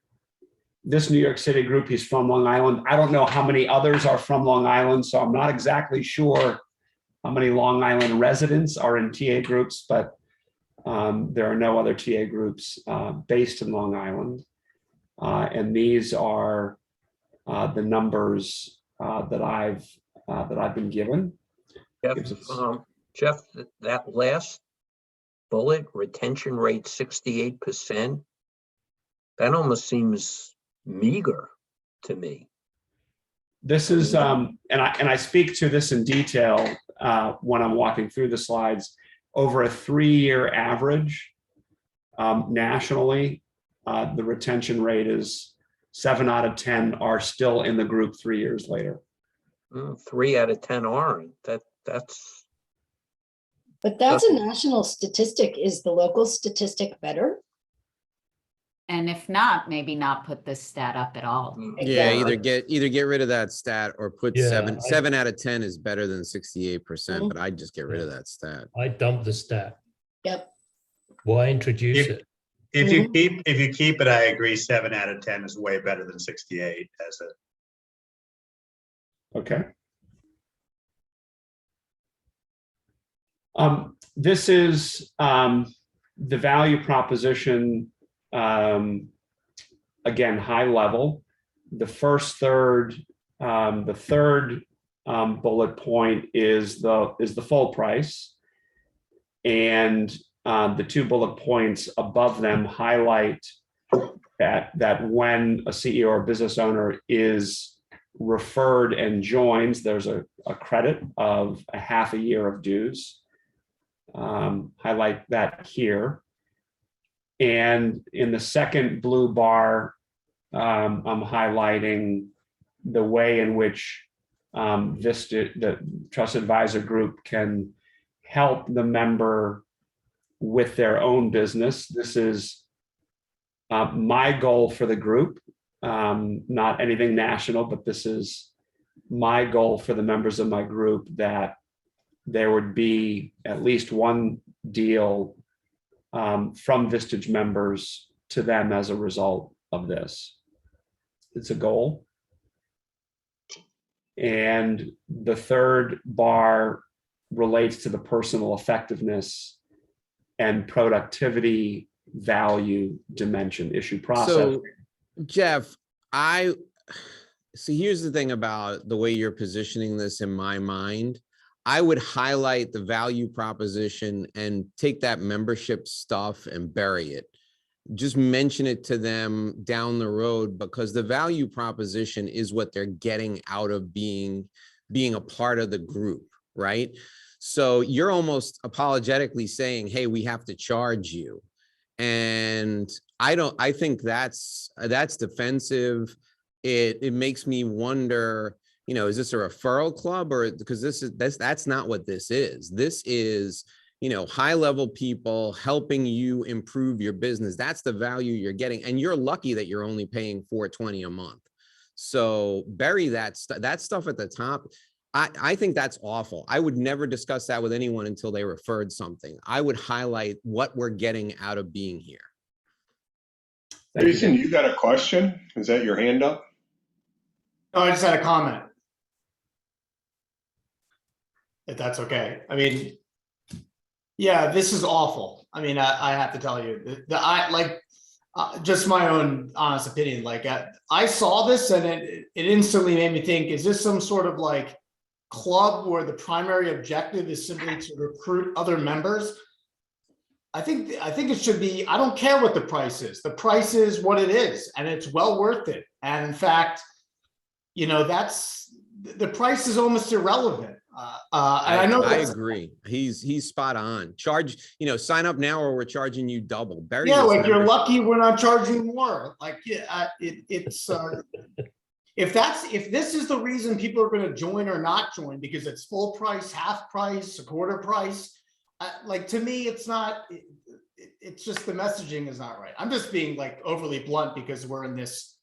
this New York City group, he's from Long Island. I don't know how many others are from Long Island, so I'm not exactly sure how many Long Island residents are in TA groups, but there are no other TA groups based in Long Island. And these are the numbers that I've been given. Jeff, that last bullet, retention rate 68%, that almost seems meager to me. This is, and I speak to this in detail when I'm walking through the slides. over a 3-year average, nationally, the retention rate is 7 out of 10 are still in the group 3 years later. 3 out of 10 aren't. That's. But that's a national statistic. Is the local statistic better? And if not, maybe not put this stat up at all. Yeah, Exactly. either get rid of that stat or put Yeah, seven out of 10 is better than 68%, Mhm. but I'd just get rid of that stat. I dumped the stat. Yep. Why introduce it? If you keep it, I agree, 7 out of 10 is way better than 68 as a. Okay. This is the value proposition, again, high level. The first third, the third bullet point is the full price. And the 2 bullet points above them highlight that when a CEO or business owner is referred and joins, there's a credit of a half a year of dues. Highlight that here. And in the second blue bar, I'm highlighting the way in which the Trust Advisor Group can help the member with their own business. This is my goal for the group, not anything national, but this is my goal for the members of my group, that there would be at least one deal from Vistage members to them as a result of this. It's a goal. And the third bar relates to the personal effectiveness and productivity value dimension, issue process. So, Jeff, here's the thing about the way you're positioning this in my mind. I would highlight the value proposition and take that membership stuff and bury it. Just mention it to them down the road, because the value proposition is what they're getting out of being a part of the group, right? So you're almost apologetically saying, hey, we have to charge you. And I think that's defensive. It makes me wonder, is this a referral club? Or because that's not what this is. This is, high level people helping you improve your business. That's the value you're getting. And you're lucky that you're only paying $420 a month. So bury that stuff at the top. I think that's awful. I would never discuss that with anyone until they referred something. I would highlight what we're getting out of being here. Jason, you got a question? Is that your hand up? No, I just had a comment. If that's okay. I mean, yeah, this is awful. I mean, I have to tell you, just my own honest opinion. Like, I saw this and it instantly made me think: is this some sort of like club where the primary objective is simply to recruit other members? I think it should be. I don't care what the price is. The price is what it is, and it's well worth it. And in fact, that's the price is almost irrelevant. And I know I agree. He's spot on. Charge, sign up now or we're charging you double. Yeah, like you're lucky we're not charging more. Like, it's if this is the reason people are going to join or not join, because it's full price, half price, a quarter price, like, to me, it's not. It's just the messaging is not right. I'm just being like overly blunt because we're in this,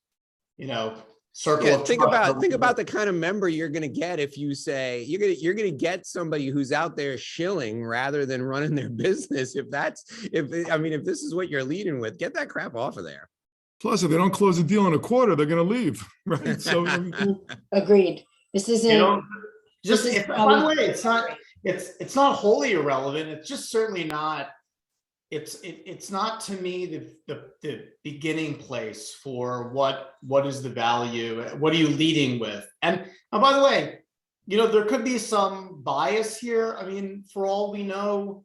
circle of think about the kind of member you're going to get if you say you're going to get somebody who's out there shilling rather than running their business. If this is what you're leading with, get that crap off of there. Plus, if they don't close the deal in a quarter, they're going to leave, right? So agreed. This isn't. By the way, it's not wholly irrelevant. It's just certainly not. It's not, to me, the beginning place for what is the value, what are you leading with? And by the way, there could be some bias here. I mean, for all we know,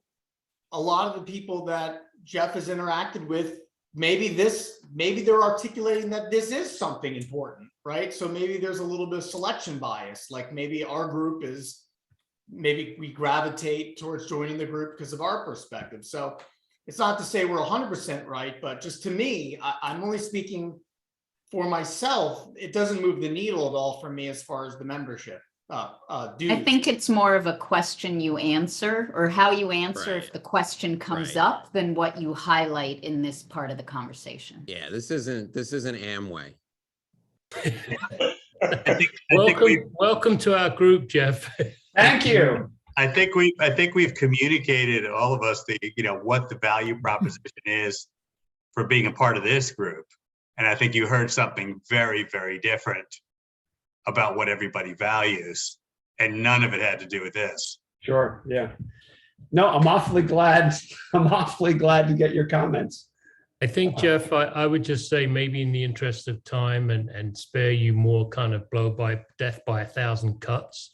a lot of the people that Jeff has interacted with, maybe they're articulating that this is something important, right? So maybe there's a little bit of selection bias, like maybe our group is maybe we gravitate towards joining the group because of our perspective. So it's not to say we're 100% right, but just to me, I'm only speaking for myself. It doesn't move the needle at all for me as far as the membership. Dues. I think it's more of a question you answer, or how you answer Right. if the question comes Right. up, than what you highlight in this part of the conversation. Yeah, this isn't Amway. Welcome to our group, Jeff. Thank you. I think we've communicated, all of us, what the value proposition is for being a part of this group. And I think you heard something very, very different about what everybody values, and none of it had to do with this. Sure. Yeah. No, I'm awfully glad. I'm awfully glad to get your comments. I think, Jeff, I would just say, maybe in the interest of time and spare you more kind of blow by death by 1,000 cuts.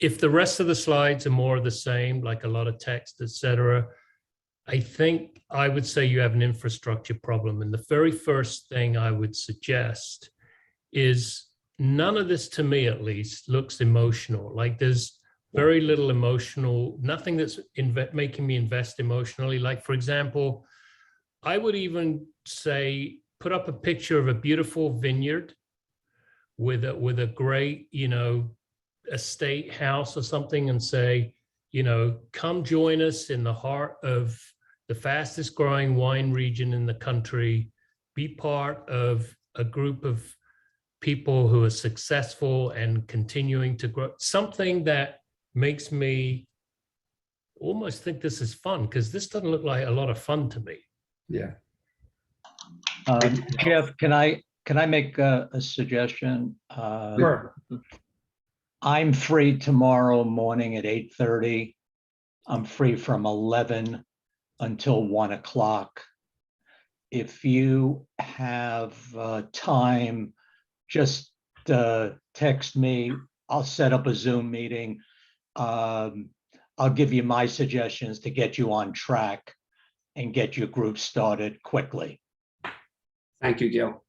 If the rest of the slides are more of the same, like a lot of text, etc., I think I would say you have an infrastructure problem. And the very first thing I would suggest is, none of this, to me at least, looks emotional. Like, there's very little emotional, nothing that's making me invest emotionally. Like, for example, I would even say, put up a picture of a beautiful vineyard with a great, estate house or something, and say, come join us in the heart of the fastest growing wine region in the country. Be part of a group of people who are successful and continuing to grow. Something that makes me almost think this is fun, because this doesn't look like a lot of fun to me. Yeah. Jeff, can I make a suggestion? Sure. I'm free tomorrow morning at 8:30. I'm free from 11 until 1 o'clock. If you have time, just text me. I'll set up a Zoom meeting. I'll give you my suggestions to get you on track and get your group started quickly. Thank you, Gil.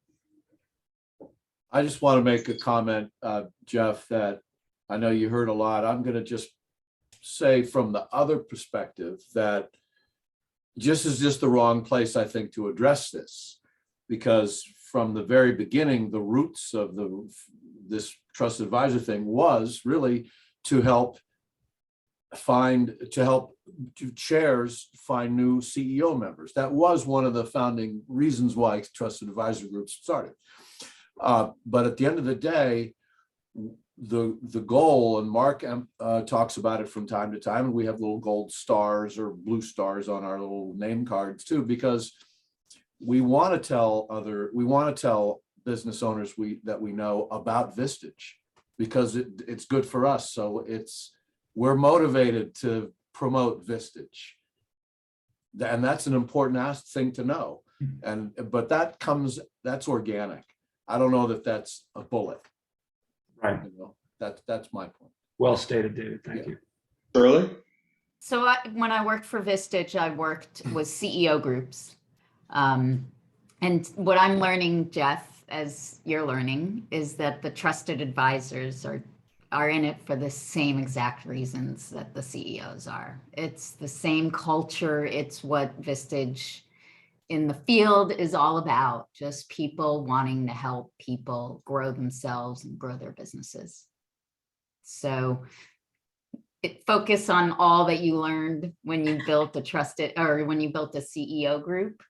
I just want to make a comment, Jeff, that I know you heard a lot. I'm going to just say from the other perspective that just the wrong place, I think, to address this, because from the very beginning, the roots of this trusted advisor thing was really to help chairs find new CEO members. That was one of the founding reasons why trusted advisor groups started. But at the end of the day, the goal, and Mark talks about it from time to time, and we have little gold stars or blue stars on our little name cards too, because we want to tell business owners that we know about Vistage, because it's good for us. So we're motivated to promote Vistage, and that's an important thing to know. But that's organic. I don't know that that's a bullet. Right. That's my point. Well stated, David. Thank you. Shirley? So when I worked for Vistage, I worked with CEO groups. And what I'm learning, Jeff, as you're learning, is that the trusted advisors are in it for the same exact reasons that the CEOs are. It's the same culture. It's what Vistage in the field is all about, just people wanting to help people grow themselves and grow their businesses. So focus on all that you learned when you built a CEO group,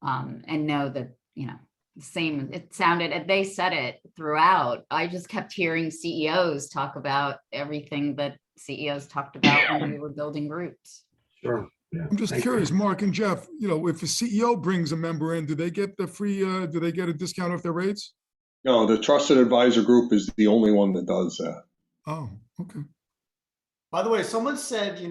and know that, the same, it sounded, they said it throughout. I just kept hearing CEOs talk about everything that CEOs talked about when we were building groups. Sure. Yeah. I'm just curious, Mark and Jeff, if a CEO brings a member in, do they get do they get a discount off their rates? No, the trusted advisor group is the only one that does that. Oh, okay. By the way, someone said, you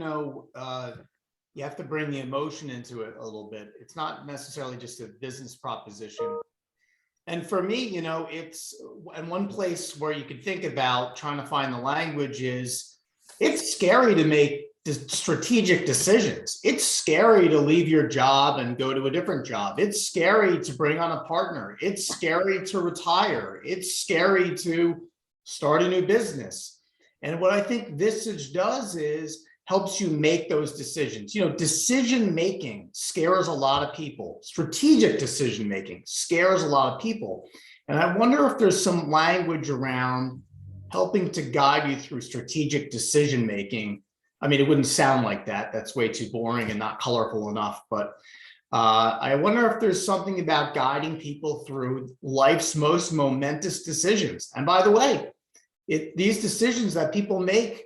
have to bring the emotion into it a little bit. It's not necessarily just a business proposition. And for me, it's, and one place where you could think about trying to find the language is, it's scary to make strategic decisions. It's scary to leave your job and go to a different job. It's scary to bring on a partner. It's scary to retire. It's scary to start a new business. And what I think Vistage does is helps you make those decisions. You know, decision making scares a lot of people. Strategic decision making scares a lot of people. And I wonder if there's some language around helping to guide you through strategic decision making. I mean, it wouldn't sound like that. That's way too boring and not colorful enough. But I wonder if there's something about guiding people through life's most momentous decisions. And by the way, these decisions that people make,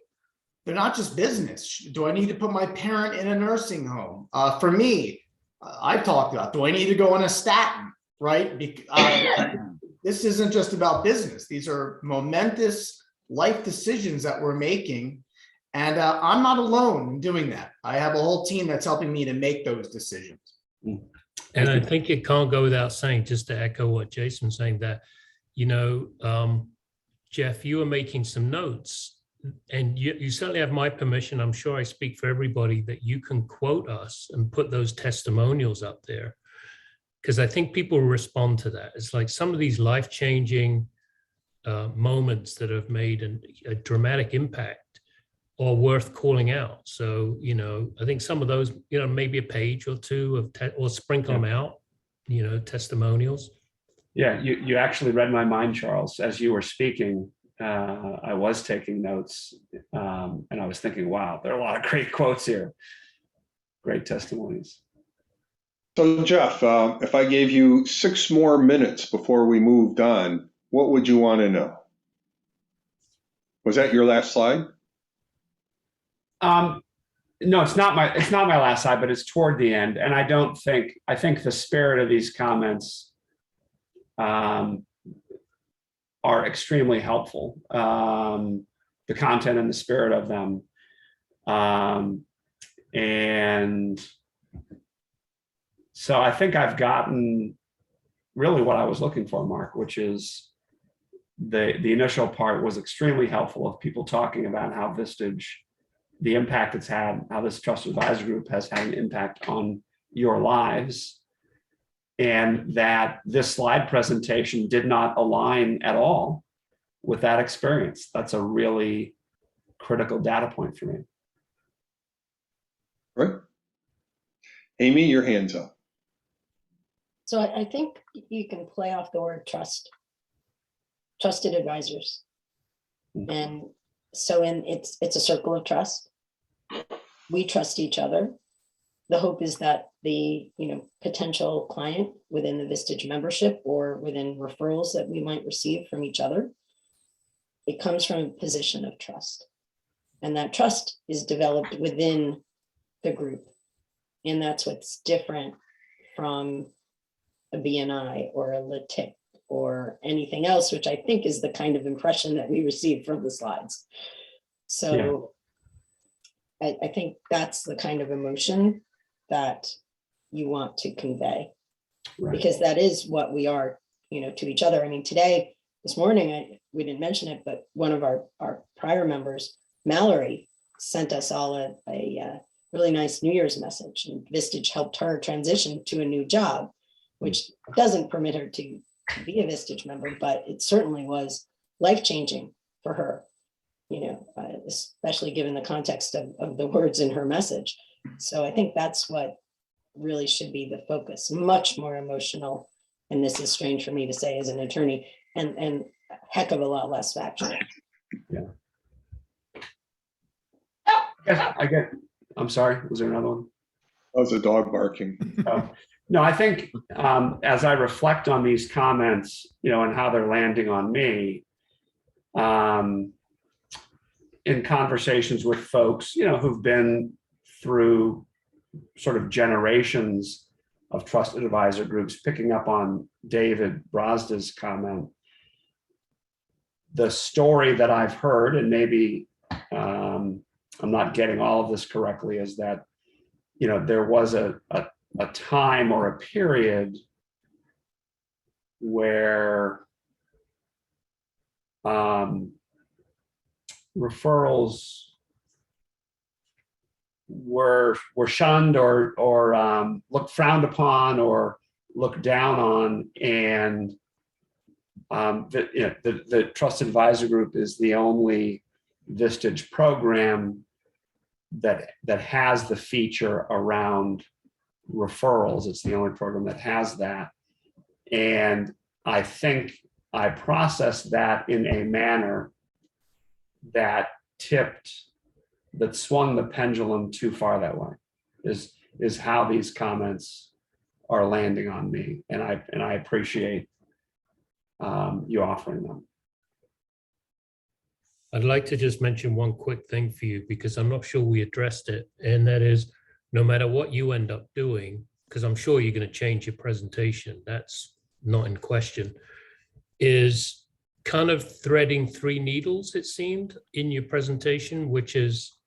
they're not just business. Do I need to put my parent in a nursing home? For me, I've talked about, do I need to go on a statin, right? This isn't just about business. These are momentous life decisions that we're making. And I'm not alone in doing that. I have a whole team that's helping me to make those decisions. And I think it can't go without saying, just to echo what Jason's saying, that, you know, Jeff, you were making some notes, and you certainly have my permission. I'm sure I speak for everybody that you can quote us and put those testimonials up there, because I think people respond to that. It's like some of these life-changing moments that have made a dramatic impact are worth calling out. So, you know, I think some of those, you know, maybe a page or two of, or sprinkle them out, you know, testimonials. Yeah, you actually read my mind, Charles. As you were speaking, I was taking notes, and I was thinking, wow, there are a lot of great quotes here. Great testimonies. So Jeff, if I gave you 6 more minutes before we moved on, what would you want to know? Was that your last slide? No, it's not my last slide, but it's toward the end. And I think the spirit of these comments are extremely helpful. The content and the spirit of them. And so I think I've gotten really what I was looking for, Mark, which is the initial part was extremely helpful of people talking about how Vistage, the impact it's had, how this trusted advisor group has had an impact on your lives, and that this slide presentation did not align at all with that experience. That's a really critical data point for me. Right. Amy, your hand's up. So I think you can play off the word trusted advisors. And so it's a circle of trust. We trust each other. The hope is that the potential client within the Vistage membership or within referrals that we might receive from each other, it comes from a position of trust. And that trust is developed within the group. And that's what's different from a BNI or a LATIC or anything else, which I think is the kind of impression that we received from the slides. So yeah. I think that's the kind of emotion that you want to convey, right, because that is what we are, to each other. I mean, this morning, we didn't mention it, but one of our prior members, Mallory, sent us all a really nice New Year's message, and Vistage helped her transition to a new job, which doesn't permit her to be a Vistage member, but it certainly was life-changing for her, especially given the context of the words in her message. So I think that's what really should be the focus, much more emotional. And this is strange for me to say as an attorney, and a heck of a lot less factual. Yeah. I'm sorry, was there another one? That was a dog barking. No, I think as I reflect on these comments, and how they're landing on me, in conversations with folks, who've been through sort of generations of trusted advisor groups, picking up on David Brosda's comment, the story that I've heard, and maybe I'm not getting all of this correctly, is that, there was a time or a period where referrals were shunned or looked frowned upon or looked down on, and the trusted advisor group is the only Vistage program that has the feature around referrals. It's the only program that has that. And I think I processed that in a manner that swung the pendulum too far that way, is how these comments are landing on me. And I appreciate you offering them. I'd like to just mention one quick thing for you, because I'm not sure we addressed it. And that is, no matter what you end up doing, because I'm sure you're going to change your presentation, that's not in question, is kind of threading three needles, it seemed, in your presentation, which is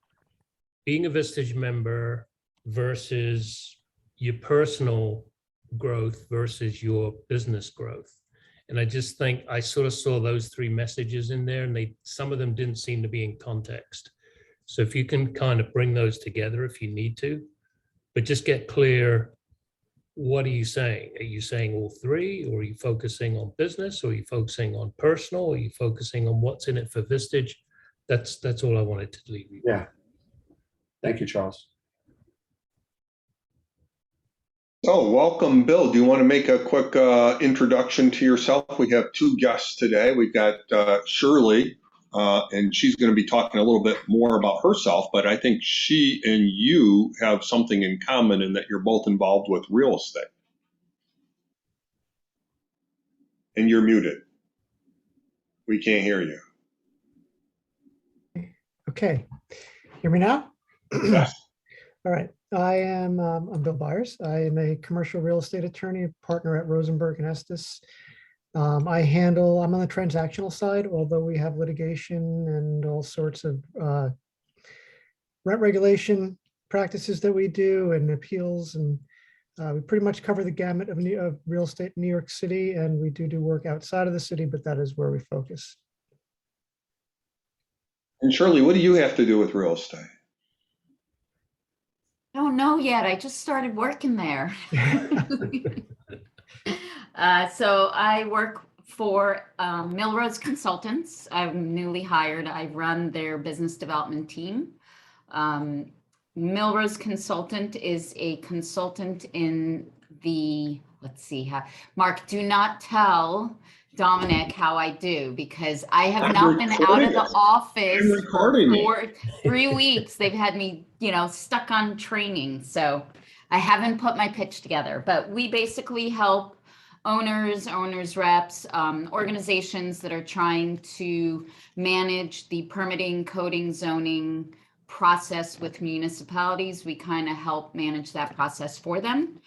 being a Vistage member versus your personal growth versus your business growth. And I just think I sort of saw those three messages in there, and some of them didn't seem to be in context. So if you can kind of bring those together if you need to, but just get clear, what are you saying? Are you saying all three, or are you focusing on business, or are you focusing on personal, or are you focusing on what's in it for Vistage? That's all I wanted to leave you. Yeah. Thank you, Charles. So welcome, Bill. Do you want to make a quick introduction to yourself? We have two guests today. We've got Shirley, and she's going to be talking a little bit more about herself, but I think she and you have something in common in that you're both involved with real estate. And you're muted. We can't hear you. Okay. Hear me now? Yes. All right. I'm Bill Byers. I am a commercial real estate attorney, partner at Rosenberg and Estes. I'm on the transactional side, although we have litigation and all sorts of rent regulation practices that we do, and appeals, and we pretty much cover the gamut of real estate in New York City, and we do work outside of the city, but that is where we focus. And Shirley, what do you have to do with real estate? I don't know yet. I just started working there. So I work for Millrose Consultants. I'm newly hired. I run their business development team. Millrose Consultant is a consultant in the, let's see, Mark, do not tell Dominic how I do, because I have not been out of the office for 3 weeks. They've had me, stuck on training. So I haven't put my pitch together, but we basically help owners reps, organizations that are trying to manage the permitting, coding, zoning process with municipalities. We kind of help manage that process for them.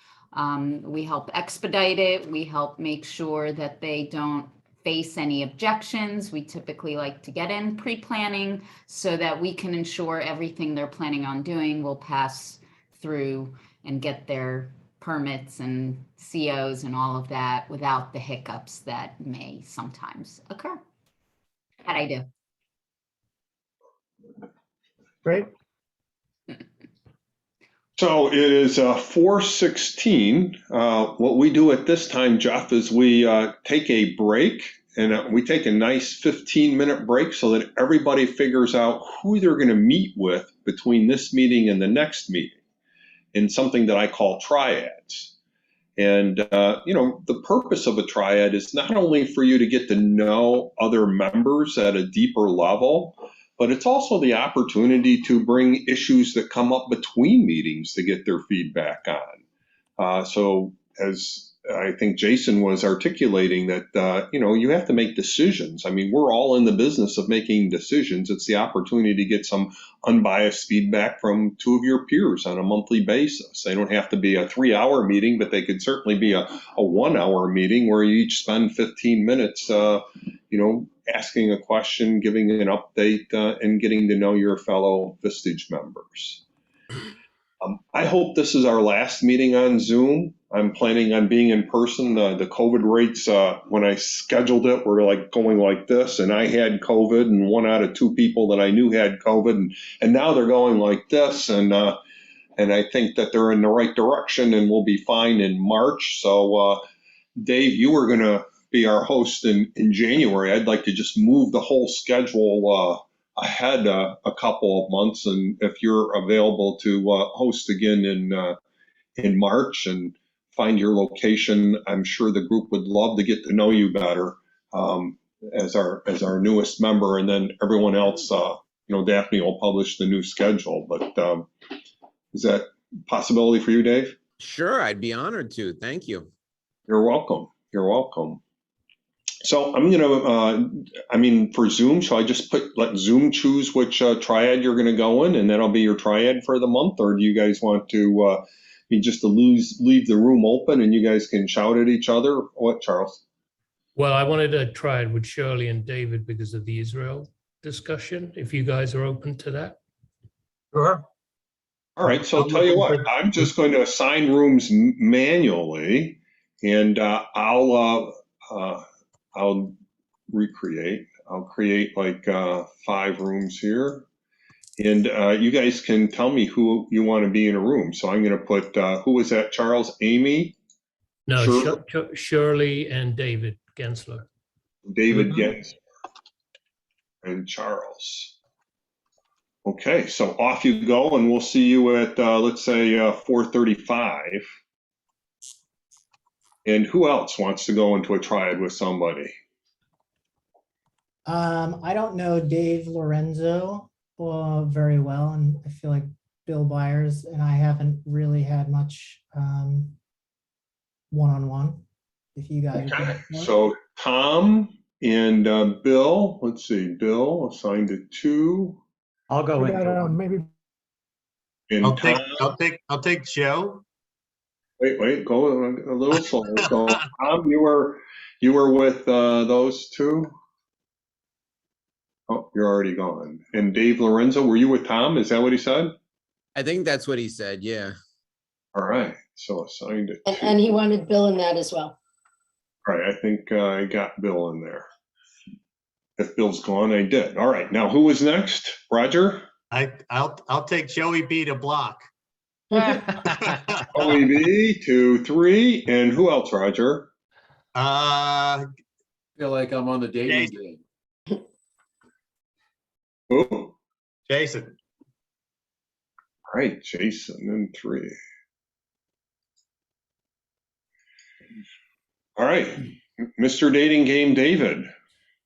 We help expedite it. We help make sure that they don't face any objections. We typically like to get in pre-planning so that we can ensure everything they're planning on doing will pass through and get their permits and COs and all of that without the hiccups that may sometimes occur. That I do. Great. So it is 4:16. What we do at this time, Jeff, is we take a break, and we take a nice 15-minute break so that everybody figures out who they're going to meet with between this meeting and the next meeting in something that I call triads. And, the purpose of a triad is not only for you to get to know other members at a deeper level, but it's also the opportunity to bring issues that come up between meetings to get their feedback on. So as I think Jason was articulating that, you have to make decisions. I mean, we're all in the business of making decisions. It's the opportunity to get some unbiased feedback from two of your peers on a monthly basis. They don't have to be a 3-hour meeting, but they could certainly be a 1-hour meeting where you each spend 15 minutes, asking a question, giving an update, and getting to know your fellow Vistage members. I hope this is our last meeting on Zoom. I'm planning on being in person. The COVID rates, when I scheduled it, were going like this, and I had COVID, and 1 out of 2 people that I knew had COVID, and now they're going like this, and I think that they're in the right direction, and we'll be fine in March. So, Dave, you were going to be our host in January. I'd like to just move the whole schedule ahead a couple of months, and if you're available to host again in March and find your location, I'm sure the group would love to get to know you better as our newest member, and then everyone else. Daphne will publish the new schedule, but is that a possibility for you, Dave? Sure, I'd be honored to. Thank you. You're welcome. You're welcome. So I'm gonna, for Zoom, shall I just let Zoom choose which triad you're gonna go in, and that'll be your triad for the month, or do you guys want to leave the room open and you guys can shout at each other? What, Charles? Well, I wanted to try it with Shirley and David because of the Israel discussion, if you guys are open to that. Sure. All right, so tell you what, I'm just going to assign rooms manually, and I'll recreate. I'll create like 5 rooms here, and you guys can tell me who you want to be in a room. So I'm going to put, who was that, Charles? Amy? No, Shirley and David Gensler. David Gensler and Charles. Okay, so off you go, and we'll see you at, let's say, 4:35. And who else wants to go into a triad with somebody? I don't know Dave Lorenzo very well, and I feel like Bill Byers and I haven't really had much one-on-one. If you guys. Okay, so Tom and Bill. Let's see, Bill assigned to 2. I'll go What about, in. maybe And I'll take Joe. Wait, go a little slower. So Tom, you were with those 2. Oh, you're already gone. And Dave Lorenzo, were you with Tom? Is that what he said? I think that's what he said. Yeah. All right. So assigned to 2. And he wanted Bill in that as well. All right. I think I got Bill in there. If Bill's gone, I did. All right. Now, who was next? Roger? I'll take Joey B to block. Joey B, 2, 3. And who else, Roger? I feel like I'm on the dating game. Who? Jason. All right, Jason and 3. All right, Mr. Dating Game, David.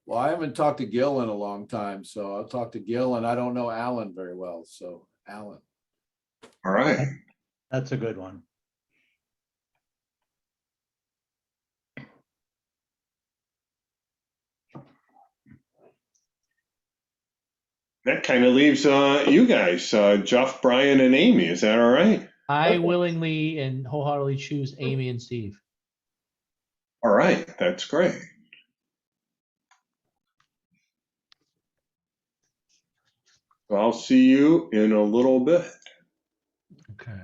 Well, I haven't talked to Gil in a long time, so I'll talk to Gil, and I don't know Alan very well, so Alan. All right. That's a good one. That kind of leaves you guys, Jeff, Brian, and Amy. Is that all right? I willingly and wholeheartedly choose Amy and Steve. All right, that's great. I'll see you in a little bit. Okay.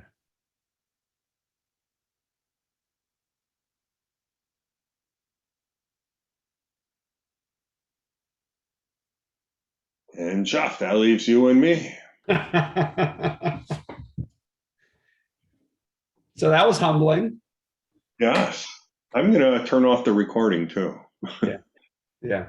And Jeff, that leaves you and me. So that was humbling. Yes. I'm going to turn off the recording too. Yeah.